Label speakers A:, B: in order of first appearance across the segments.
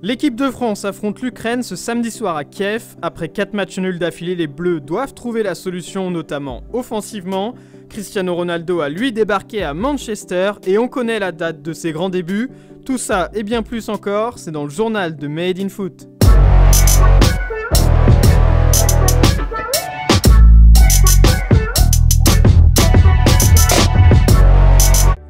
A: L'équipe de France affronte l'Ukraine ce samedi soir à Kiev. Après 4 matchs nuls d'affilée, les Bleus doivent trouver la solution, notamment offensivement. Cristiano Ronaldo a lui débarqué à Manchester et on connaît la date de ses grands débuts. Tout ça et bien plus encore, c'est dans le journal de Made in Foot.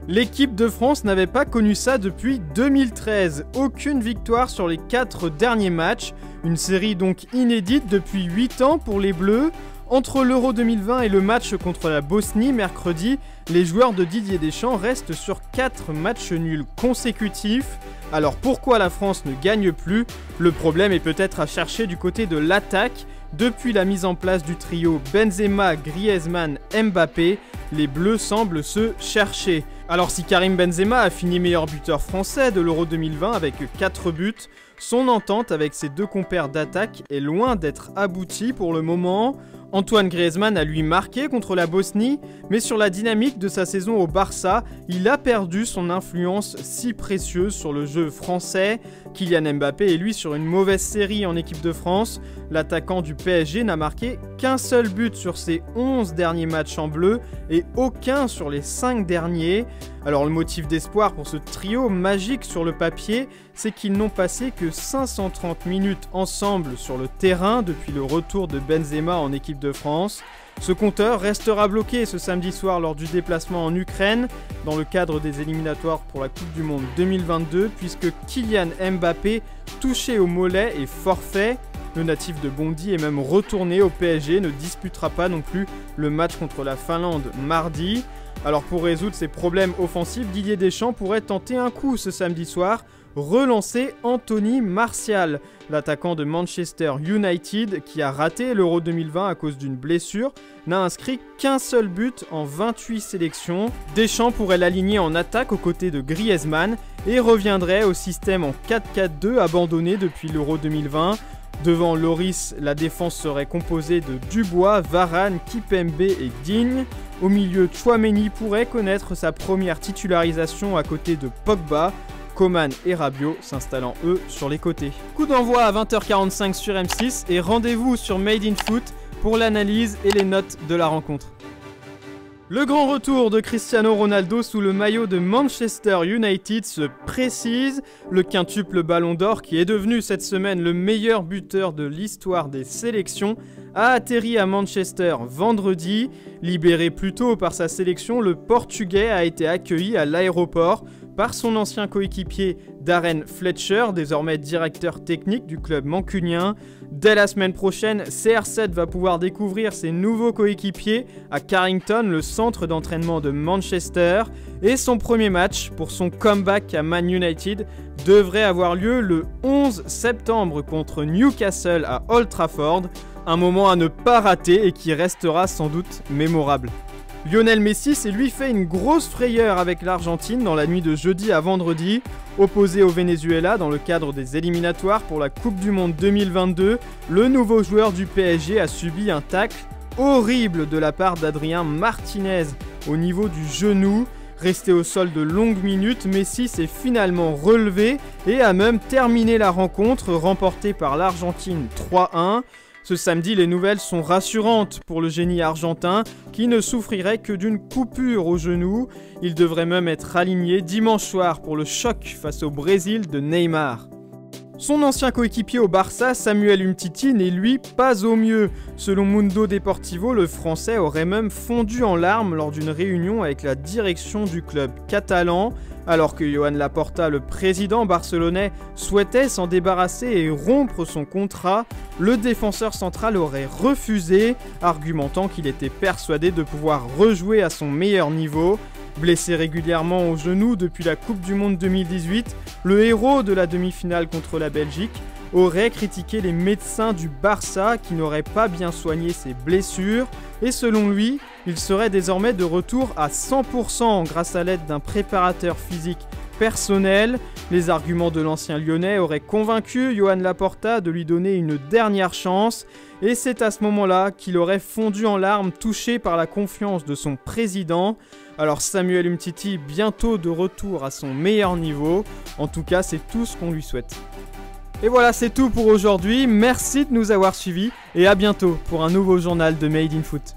A: L'équipe de France n'avait pas connu ça depuis 2013. Aucune victoire sur les 4 derniers matchs. Une série donc inédite depuis 8 ans pour les Bleus. Entre l'Euro 2020 et le match contre la Bosnie mercredi, les joueurs de Didier Deschamps restent sur 4 matchs nuls consécutifs. Alors pourquoi la France ne gagne plus? Le problème est peut-être à chercher du côté de l'attaque. Depuis la mise en place du trio Benzema, Griezmann, Mbappé, les Bleus semblent se chercher. Alors si Karim Benzema a fini meilleur buteur français de l'Euro 2020 avec 4 buts, son entente avec ses deux compères d'attaque est loin d'être aboutie pour le moment. Antoine Griezmann a lui marqué contre la Bosnie, mais sur la dynamique de sa saison au Barça, il a perdu son influence si précieuse sur le jeu français. Kylian Mbappé est lui sur une mauvaise série en équipe de France. L'attaquant du PSG n'a marqué qu'un seul but sur ses 11 derniers matchs en bleu et aucun sur les 5 derniers. Alors le motif d'espoir pour ce trio magique sur le papier, c'est qu'ils n'ont passé que 530 minutes ensemble sur le terrain depuis le retour de Benzema en équipe de France. Ce compteur restera bloqué ce samedi soir lors du déplacement en Ukraine dans le cadre des éliminatoires pour la Coupe du Monde 2022 puisque Kylian Mbappé, touché au mollet et forfait. Le natif de Bondy est même retourné au PSG, ne disputera pas non plus le match contre la Finlande mardi. Alors pour résoudre ces problèmes offensifs, Didier Deschamps pourrait tenter un coup ce samedi soir, relancer Anthony Martial, l'attaquant de Manchester United qui a raté l'Euro 2020 à cause d'une blessure, n'a inscrit qu'un seul but en 28 sélections. Deschamps pourrait l'aligner en attaque aux côtés de Griezmann et reviendrait au système en 4-4-2 abandonné depuis l'Euro 2020. Devant Lloris, la défense serait composée de Dubois, Varane, Kipembe et Digne. Au milieu, Tchouaméni pourrait connaître sa première titularisation à côté de Pogba. Coman et Rabiot s'installant eux sur les côtés. Coup d'envoi à 20h45 sur M6 et rendez-vous sur Made in Foot pour l'analyse et les notes de la rencontre. Le grand retour de Cristiano Ronaldo sous le maillot de Manchester United se précise. Le quintuple Ballon d'Or, qui est devenu cette semaine le meilleur buteur de l'histoire des sélections, a atterri à Manchester vendredi. Libéré plus tôt par sa sélection, le Portugais a été accueilli à l'aéroport par son ancien coéquipier Darren Fletcher, désormais directeur technique du club mancunien. Dès la semaine prochaine, CR7 va pouvoir découvrir ses nouveaux coéquipiers à Carrington, le centre d'entraînement de Manchester. Et son premier match pour son comeback à Man United devrait avoir lieu le 11 septembre contre Newcastle à Old Trafford. Un moment à ne pas rater et qui restera sans doute mémorable. Lionel Messi s'est lui fait une grosse frayeur avec l'Argentine dans la nuit de jeudi à vendredi. Opposé au Venezuela dans le cadre des éliminatoires pour la Coupe du Monde 2022, le nouveau joueur du PSG a subi un tacle horrible de la part d'Adrien Martinez au niveau du genou. Resté au sol de longues minutes, Messi s'est finalement relevé et a même terminé la rencontre remportée par l'Argentine 3-1. Ce samedi, les nouvelles sont rassurantes pour le génie argentin qui ne souffrirait que d'une coupure au genou. Il devrait même être aligné dimanche soir pour le choc face au Brésil de Neymar. Son ancien coéquipier au Barça, Samuel Umtiti, n'est lui pas au mieux. Selon Mundo Deportivo, le Français aurait même fondu en larmes lors d'une réunion avec la direction du club catalan. Alors que Joan Laporta, le président barcelonais, souhaitait s'en débarrasser et rompre son contrat, le défenseur central aurait refusé, argumentant qu'il était persuadé de pouvoir rejouer à son meilleur niveau. Blessé régulièrement au genou depuis la Coupe du Monde 2018, le héros de la demi-finale contre la Belgique aurait critiqué les médecins du Barça qui n'auraient pas bien soigné ses blessures et selon lui, il serait désormais de retour à 100% grâce à l'aide d'un préparateur physique personnel. Les arguments de l'ancien Lyonnais auraient convaincu Joan Laporta de lui donner une dernière chance et c'est à ce moment-là qu'il aurait fondu en larmes touché par la confiance de son président. Alors Samuel Umtiti bientôt de retour à son meilleur niveau, en tout cas c'est tout ce qu'on lui souhaite. Et voilà, c'est tout pour aujourd'hui. Merci de nous avoir suivis et à bientôt pour un nouveau journal de Made in Foot.